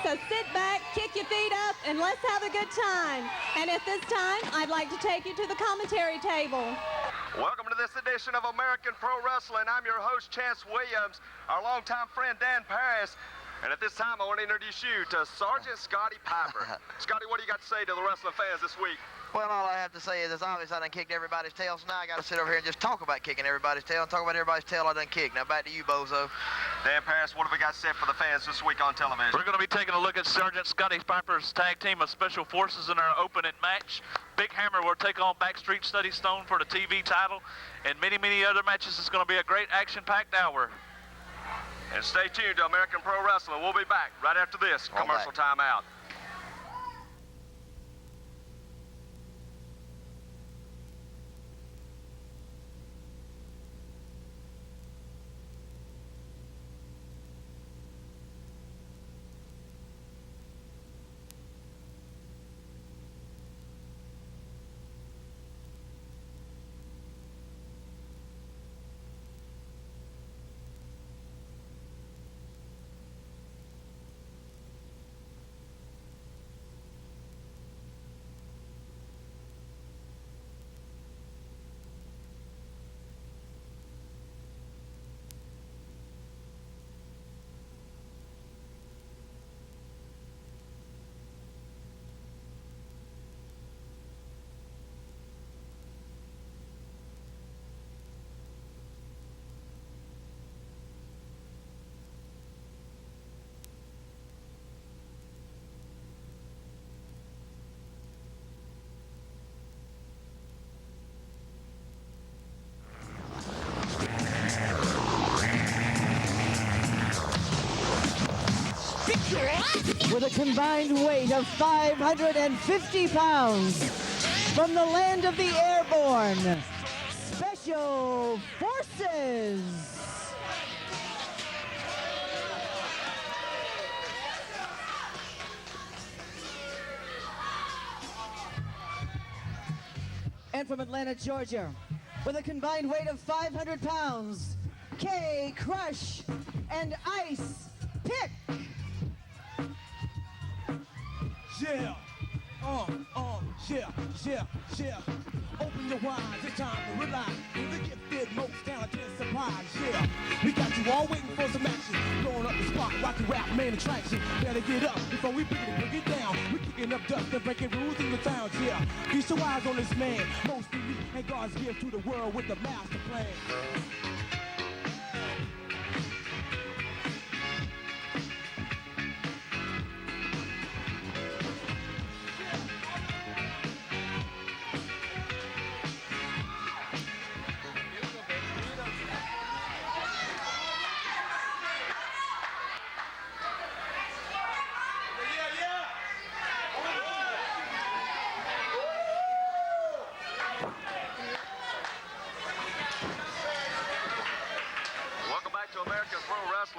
So sit back, kick your feet up, and let's have a good time. And at this time, I'd like to take you to the commentary table. Welcome to this edition of American Pro Wrestling. I'm your host, Chance Williams, our longtime friend, Dan Paris. And at this time, I want to introduce you to Sergeant Scotty Piper. Scotty, what do you got to say to the wrestling fans this week? Well, all I have to say is it's obvious I done kicked everybody's tail, so now I got to sit over here and just talk about kicking everybody's tail and talk about everybody's tail I done kicked. Now back to you, bozo. Dan Paris, what have we got set for the fans this week on television? We're going to be taking a look at Sergeant Scotty Piper's tag team of Special Forces in our opening match. Big Hammer will take on Backstreet Steady Stone for the TV title, and many, many other matches. It's going to be a great action-packed hour. And stay tuned to American Pro Wrestling. We'll be back right after this commercial timeout. With a combined weight of 550 pounds, from the land of the airborne, Special Forces. And from Atlanta, Georgia, with a combined weight of 500 pounds, K Crush and Ice Pick. Yeah, yeah. Open your eyes, it's time to realize the gifted, most talented surprise. Yeah, we got you all waiting for some action. Blowing up the spot, rock and rap, main attraction. Better get up before we bring it down. We kicking up dust and breaking rules in the towns. Yeah, feast your eyes on this man, most elite, and God's gift to the world with the master plan.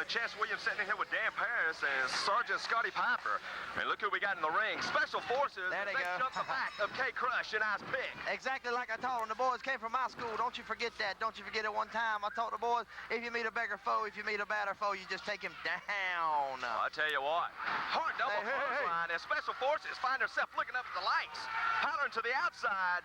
Chance Williams sitting here with Dan Paris and Sergeant Scotty Piper. And look who we got in the ring. Special Forces. There they go. Up the back of K Crush and Ice Pick. Exactly like I told them. The boys came from my school. Don't you forget that. Don't you forget it. One time I told the boys, if you meet a bigger foe, if you meet a badder foe, you just take him down. Well, I tell you what. Hard double clothesline. And Special Forces find herself looking up at the lights. Hollering to the outside.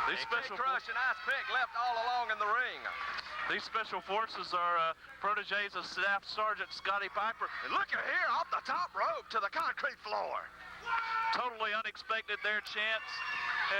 These Special K Crush and Ice Pick left all along in the ring. These Special Forces are proteges of Staff Sergeant Scotty Piper. And look at here, off the top rope to the concrete floor. Totally unexpected there, Chance.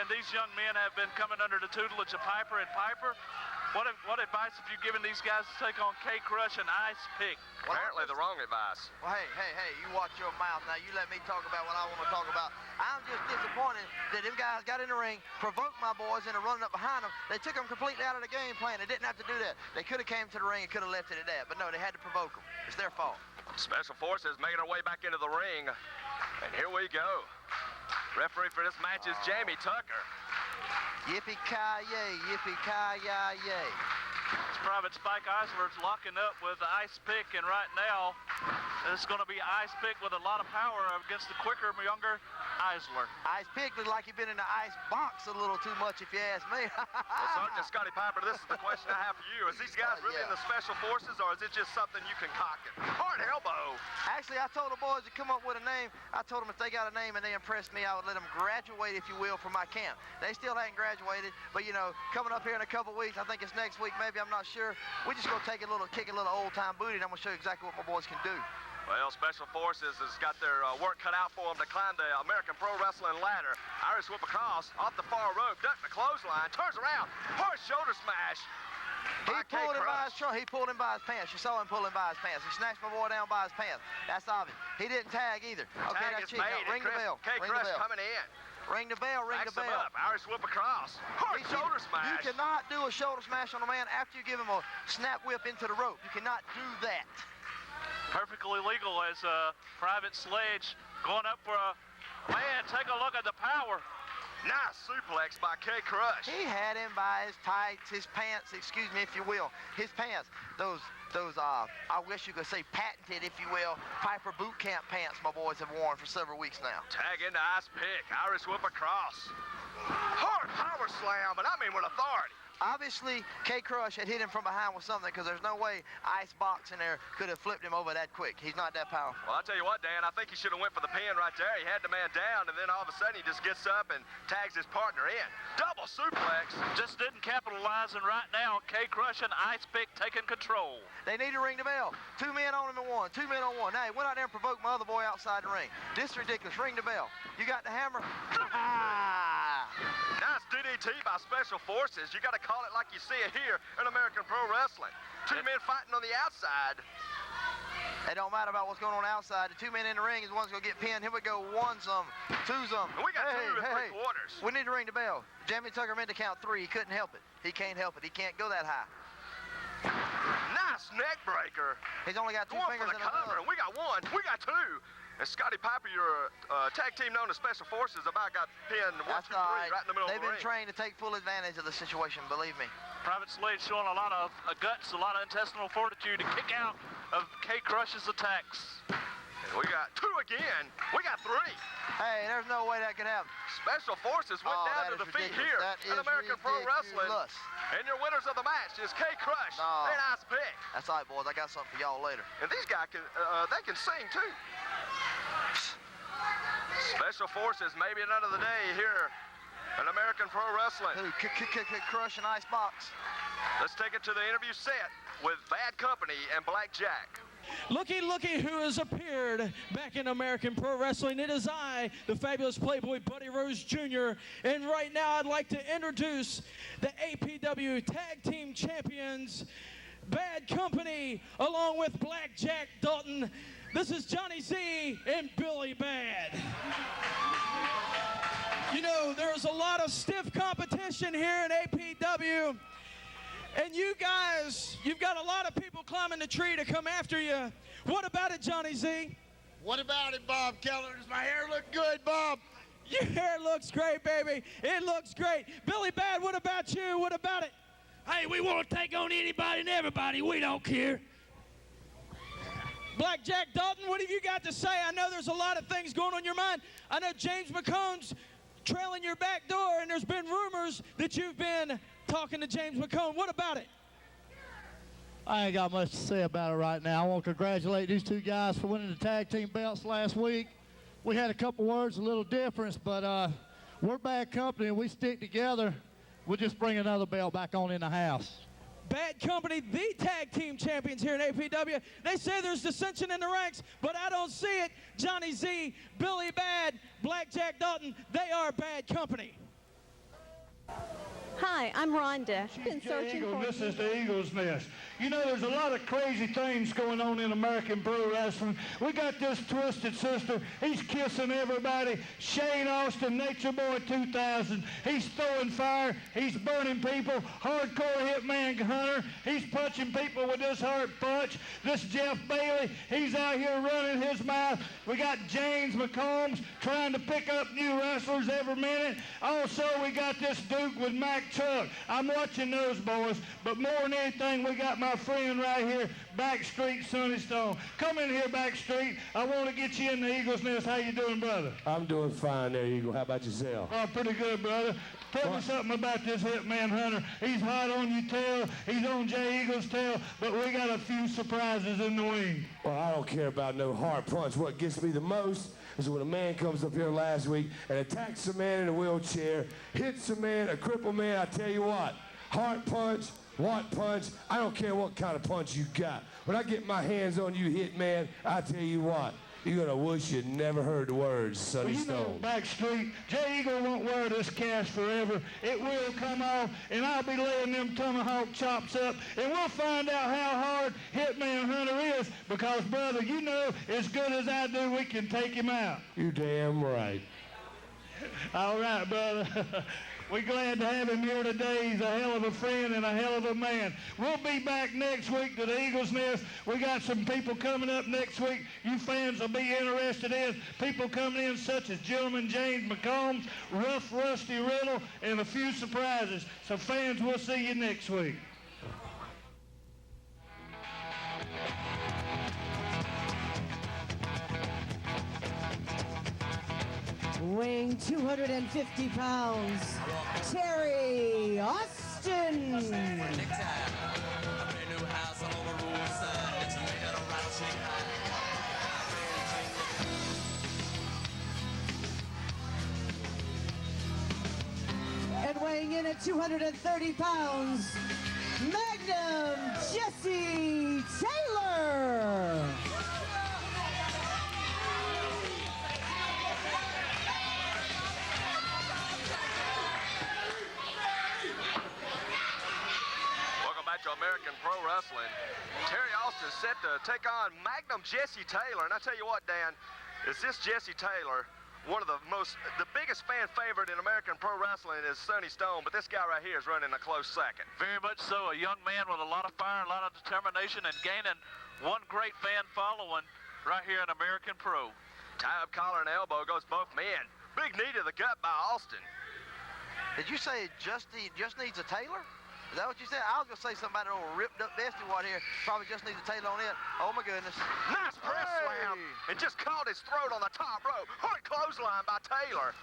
And these young men have been coming under the tutelage of Piper and Piper. What advice have you given these guys to take on K Crush and Ice Pick? Well, apparently the wrong advice. Well, hey, you watch your mouth now. You let me talk about what I want to talk about. I'm just disappointed that them guys got in the ring, provoked my boys into running up behind them. They took them completely out of the game plan. They didn't have to do that. They could have came to the ring and could have left it at that. But no, they had to provoke them. It's their fault. Special Forces making our way back into the ring. And here we go. Referee for this match is Jamie Tucker. Yippee-ki-yay, yippee-ki-yay. Private Spike Eisler's locking up with the ice pick, and right now it's going to be ice pick with a lot of power against the quicker, younger Eisler. Ice pick looked like he'd been in the ice box a little too much, if you ask me. Well, Sergeant Scotty Piper, this is the question I have for you. Is these guys really in the Special Forces, or is it just something you concocted? Hard elbow. Actually, I told the boys to come up with a name. I told them if they got a name and they impressed me, I would let them graduate, if you will, from my camp. They still hadn't graduated, but, you know, coming up here in a couple weeks, I think it's next week, maybe, I'm not sure. We're just going to kick a little old-time booty, and I'm going to show you exactly what my boys can do. Well, Special Forces has got their work cut out for them to climb the American Pro Wrestling ladder. Irish whip across, off the far rope, duck the clothesline, turns around, hard shoulder smash. He pulled him by his pants. You saw him pulling by his pants. He snatched my boy down by his pants. That's obvious. He didn't tag either. Okay, Tag that's is cheating. made. Ring the bell. Ring the bell. Coming in. Ring the bell, ring Backs the bell. him up. Irish whip across. Hard shoulder smash. You cannot do a shoulder smash on a man after you give him a snap whip into the rope. You cannot do that. Perfectly legal as Private Sledge going up for a man. Take a look at the power. Nice suplex by K Crush. He had him by his tights, his pants, excuse me, if you will. His pants, those I wish you could say patented, if you will, Piper boot camp pants my boys have worn for several weeks now. Tag into ice pick. Irish whip across. Hard power slam, but I mean with authority. Obviously, K Crush had hit him from behind with something, because there's no way Ice Box in there could have flipped him over that quick. He's not that powerful. Well, I'll tell you what, Dan, I think he should have went for the pin right there. He had the man down, and then all of a sudden he just gets up and tags his partner in. Double suplex. Just didn't capitalize, and right now, K Crush and Ice Pick taking control. They need to ring the bell. 2 men on him and one. 2 men on one. Now, he went out there and provoked my other boy outside the ring. This is ridiculous. Ring the bell. You got the hammer? Nice DDT by Special Forces. You got to call it like you see it here in American Pro Wrestling. 2 men fighting on the outside. It don't matter about what's going on outside. The 2 men in the ring is one's going to get pinned. Here we go. 1-some, 2-some. We got 2 and 3 quarters. We need to ring the bell. Jamie Tucker meant to count 3. He couldn't help it. He can't help it. He can't go that high. Nice neck breaker. He's only got 2 Going fingers for the in the cover. glove. We got 1. We got 2. And Scotty Piper, your tag team known as Special Forces, about got pinned 1, 2, 3 right in the middle of the ring. They've been trained to take full advantage of the situation, believe me. Private Slade showing a lot of guts, a lot of intestinal fortitude to kick out of K Crush's attacks. And we got 2 again. We got 3. Hey, there's no way that could happen. Special Forces went down to defeat here in American Pro Wrestling. And your winners of the match is K Crush and Ice Pick. That's all right, boys. I got something for y'all later. And these guys can they can sing too. Special Forces, maybe another day here in American Pro Wrestling. Who? Crush and Ice Box. Let's take it to the interview set with Bad Company and Blackjack. Looky who has appeared back in American Pro Wrestling. It is I, the fabulous Playboy Buddy Rose Jr. And right now I'd like to introduce the APW Tag Team Champions, Bad Company, along with Blackjack Dalton. This is Johnny Z and Billy Bad. You know, there's a lot of stiff competition here in APW. And you guys, you've got a lot of people climbing the tree to come after you. What about it, Johnny Z? What about it, Bob Keller? Does my hair look good, Bob? Your hair looks great, baby. It looks great. Billy Bad, what about you? What about it? Hey, we want to take on anybody and everybody. We don't care. Blackjack Dalton, what have you got to say? I know there's a lot of things going on in your mind. I know James McCone's trailing your back door, and there's been rumors that you've been talking to James McCone. What about it? I ain't got much to say about it right now. I want to congratulate these 2 guys for winning the tag team belts last week. We had a couple words, a little difference, but we're Bad Company and we stick together. We'll just bring another belt back on in the house. Bad Company, the tag team champions here in APW. They say there's dissension in the ranks, but I don't see it. Johnny Z, Billy Bad, Blackjack Dalton, they are Bad Company. Hi, I'm Rhonda. Been Jay searching Eagle, for this is the Eagle's Nest. You know, there's a lot of crazy things going on in American Pro Wrestling. We got this Twisted Sister. He's kissing everybody. Shane Austin, Nature Boy 2000. He's throwing fire. He's burning people. Hardcore Hitman Hunter. He's punching people with this hard punch. This Jeff Bailey, he's out here running his mouth. We got James McCombs trying to pick up new wrestlers every minute. Also, we got this Duke with Mac Chuck. I'm watching those boys, but more than anything, we got my friend right here, Backstreet Sonny Stone. Come in here, Backstreet. I want to get you in the Eagle's Nest. How you doing, brother? I'm doing fine there, Eagle. How about yourself? Oh, pretty good, brother. Tell me something about this Hitman Hunter. He's hot on your tail. He's on Jay Eagle's tail, but we got a few surprises in the wing. Well, I don't care about no hard punch. What gets me the most is when a man comes up here last week and attacks a man in a wheelchair, hits a man, a crippled man. I tell you what, hard punch, what punch, I don't care what kind of punch you got. When I get my hands on you, Hitman, I tell you what, you're gonna wish you'd never heard the words, Sonny Stone. Backstreet, Jay Eagle won't wear this cast forever. It will come off, and I'll be laying them tomahawk chops up, and we'll find out how hard Hitman Hunter is, because, brother, you know, as good as I do, we can take him out. You damn right. All right, brother. We're glad to have him here today. He's a hell of a friend and a hell of a man. We'll be back next week to the Eagle's Nest. We got some people coming up next week you fans will be interested in. People coming in such as Gentleman James McCombs, Rough Rusty Riddle, and a few surprises. So fans, we'll see you next week. Weighing 250 pounds, Terry Austin. And weighing in at 230 pounds, Magnum Jessie Taylor. To American Pro Wrestling. Terry Austin set to take on Magnum Jessie Taylor. And I tell you what, Dan, is this Jessie Taylor, one of the biggest fan favorite in American Pro Wrestling is Sonny Stone, but this guy right here is running a close second. Very much so. A young man with a lot of fire, a lot of determination, and gaining one great fan following right here in American Pro. Tie-up collar and elbow goes both men. Big knee to the gut by Austin. Did you say just needs a Taylor? Is that what you said? I was going to say something about an old ripped up bestie one here. Probably just needs a Taylor on it. Oh, my goodness. Nice press slam. And just caught his throat on the top rope. Hard clothesline by Taylor.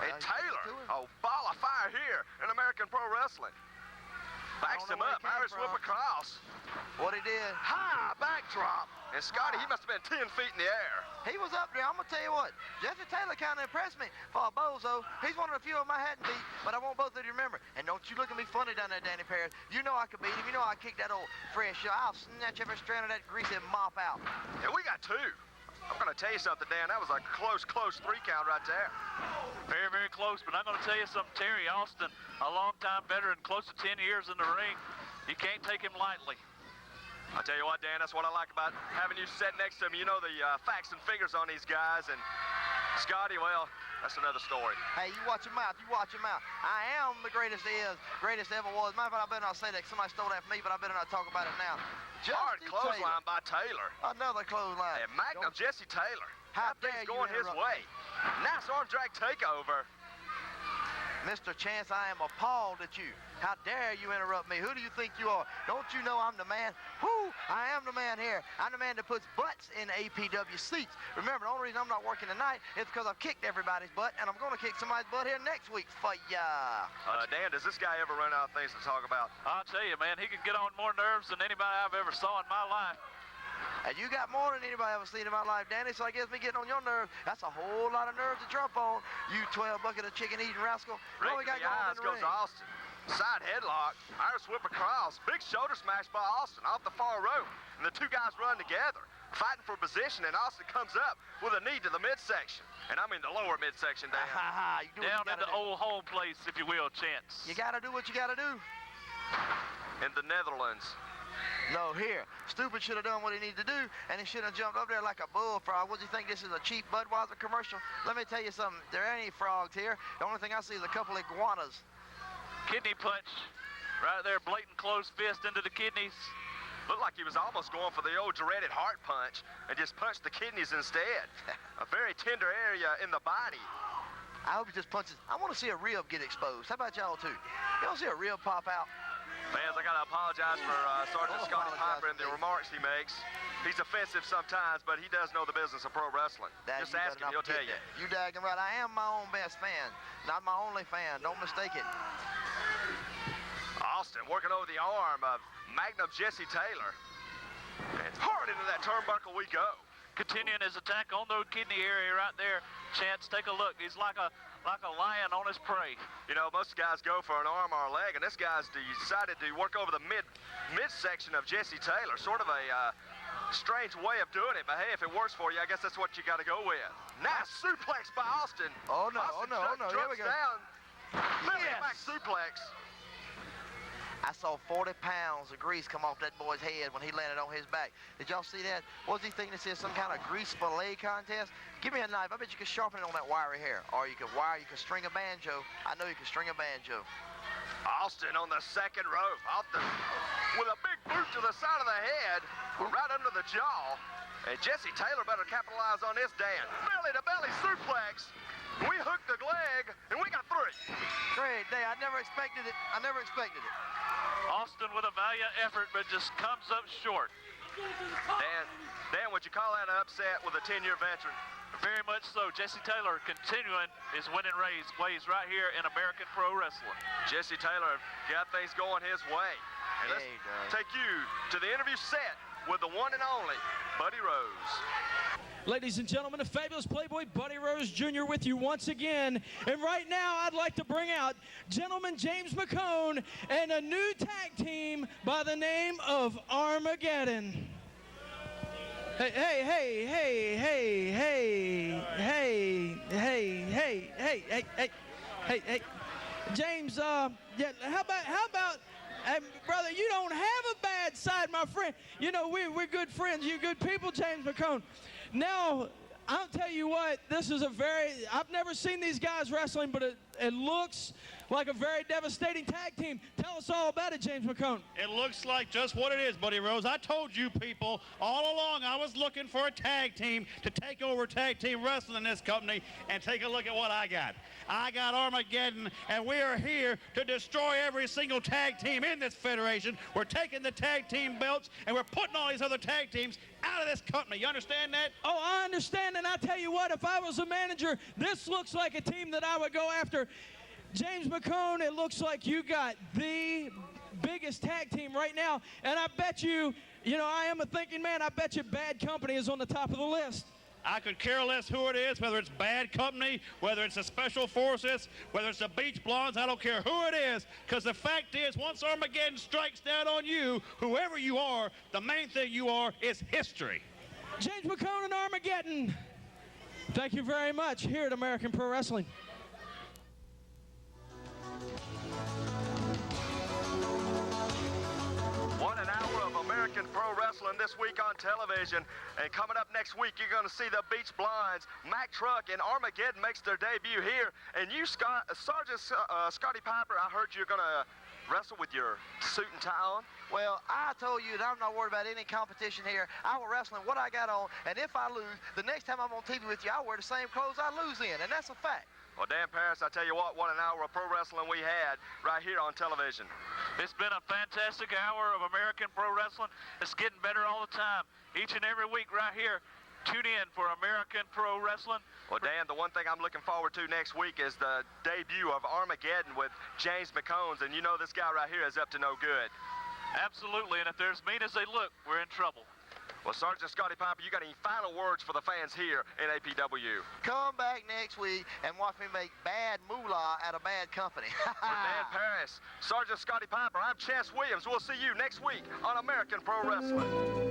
And Taylor, a ball of fire here in American Pro Wrestling. Backs him up. Irish whip across. What he did. High backdrop. And Scotty, he must have been 10 feet in the air. He was up there. I'm going to tell you what. Jessie Taylor kind of impressed me for a bozo. He's one of the few of them I hadn't beat, but I want both of you to remember. And don't you look at me funny down there, Danny Paris. You know I could beat him. You know I kick that old fresh shot. I'll snatch every strand of that greasy mop out. And we got two. I'm going to tell you something, Dan. That was a close 3 count right there. Very, very close. But I'm going to tell you something. Terry Austin, a long-time veteran, close to 10 years in the ring. You can't take him lightly. I'll tell you what, Dan, that's what I like about having you sit next to him. You know the facts and figures on these guys. And Scotty, well, that's another story. Hey, you watch your mouth. You watch your mouth. I am the greatest greatest ever was. Matter of fact, I better not say that. Somebody stole that from me, but I better not talk about it now. Hard clothesline by Taylor. Another clothesline. And Magnum Jessie Taylor. How dare things you going his way. Nice arm drag takeover. Mr. Chance, I am appalled at you. How dare you interrupt me? Who do you think you are? Don't you know I'm the man? Whoo! I am the man here. I'm the man that puts butts in APW seats. Remember, the only reason I'm not working tonight is because I've kicked everybody's butt, and I'm going to kick somebody's butt here next week for ya. Dan, does this guy ever run out of things to talk about? I'll tell you, man, he can get on more nerves than anybody I've ever saw in my life. And you got more than anybody ever seen in my life, Danny, so I guess me getting on your nerves, that's a whole lot of nerves to trump on, you 12 bucket of chicken eating rascal. Right what we got the going on eyes in the goes ring? Austin. Side headlock, Irish whip across, big shoulder smash by Austin off the far rope, and the two guys run together, fighting for position, and Austin comes up with a knee to the midsection, and I mean the lower midsection, Dan. Down in the old home place, if you will, Chance. You gotta do what you gotta do. In the Netherlands. No, here. Stupid should have done what he needed to do, and he should have jumped up there like a bullfrog. What do you think, this is a cheap Budweiser commercial? Let me tell you something. There ain't any frogs here. The only thing I see is a couple of iguanas. Kidney punch. Right there, blatant closed fist into the kidneys. Looked like he was almost going for the old dreaded heart punch and just punched the kidneys instead. A very tender area in the body. I hope he just punches. I want to see a rib get exposed. How about y'all too? You want to see a rib pop out? Fans, I got to apologize for Sergeant Scotty Piper and the remarks he makes. He's offensive sometimes, but he does know the business of pro wrestling. Just ask him, he'll tell you. You daggum right. I am my own best fan, not my only fan. Don't mistake it. Austin working over the arm of Magnum Jesse Taylor. And hard into that turnbuckle we go. Continuing his attack on the kidney area right there. Chance, take a look. He's like a lion on his prey. You know, most guys go for an arm or a leg, and this guy's decided to work over the midsection of Jesse Taylor. Sort of a strange way of doing it, but hey, if it works for you, I guess that's what you got to go with. Nice suplex by Austin. Oh no, Austin oh no. Here we go. Down. Back suplex. I saw 40 pounds of grease come off that boy's head when he landed on his back. Did y'all see that? What was he thinking? This is some kind of grease fillet contest? Give me a knife. I bet you could sharpen it on that wiry hair. Or you could string a banjo. I know you can string a banjo. Austin on the second rope. With a big boot to the side of the head. Right under the jaw. And Jesse Taylor better capitalize on this, Dan. Belly-to-belly suplex. We hooked the leg, and we got 3. Great day. I never expected it. Austin with a valiant effort, but just comes up short. Dan, would you call that an upset with a 10-year veteran? Very much so. Jesse Taylor continuing his winning ways right here in American Pro Wrestling. Jesse Taylor got things going his way. And let's take you to the interview set with the one and only Buddy Rose. Ladies and gentlemen, the fabulous Playboy Buddy Rose Jr. with you once again. And right now, I'd like to bring out gentleman James McCone and a new tag team by the name of Armageddon. Hey. James, how about, brother, you don't have a bad side, my friend. You know, we're good friends. You're good people, James McCone. Now, I'll tell you what, this is I've never seen these guys wrestling, but it looks like a very devastating tag team. Tell us all about it, James McCone. It looks like just what it is, Buddy Rose. I told you people all along I was looking for a tag team to take over tag team wrestling in this company, and take a look at what I got. I got Armageddon, and we are here to destroy every single tag team in this federation. We're taking the tag team belts, and we're putting all these other tag teams out of this company. You understand that? Oh, I understand, and I tell you what, if I was a manager, this looks like a team that I would go after. James McCone, it looks like you got the biggest tag team right now, and I bet you know, I am a thinking man, I bet you Bad Company is on the top of the list. I could care less who it is, whether it's Bad Company, whether it's the Special Forces, whether it's the Beach Blondes. I don't care who it is, because the fact is, once Armageddon strikes down on you, whoever you are, the main thing you are is history. James McCone and Armageddon, thank you very much here at American Pro Wrestling. 1 hour of American Pro Wrestling this week on television. And coming up next week, you're going to see the Beach Blondes, Mack Truck, and Armageddon makes their debut here. And you, Sergeant Scotty Piper, I heard you're going to wrestle with your suit and tie on. Well, I told you that I'm not worried about any competition here. I will wrestle in what I got on, and if I lose, the next time I'm on TV with you, I'll wear the same clothes I lose in, and that's a fact. Well, Dan Paris, I tell you what an hour of pro wrestling we had right here on television. It's been a fantastic hour of American Pro Wrestling. It's getting better all the time. Each and every week right here, tune in for American Pro Wrestling. Well, Dan, the one thing I'm looking forward to next week is the debut of Armageddon with James McCone, and you know this guy right here is up to no good. Absolutely, and if they're as mean as they look, we're in trouble. Well, Sergeant Scotty Piper, you got any final words for the fans here in APW? Come back next week and watch me make bad moolah out of Bad Company. For Dan Paris, Sergeant Scotty Piper, I'm Chance Williams. We'll see you next week on American Pro Wrestling.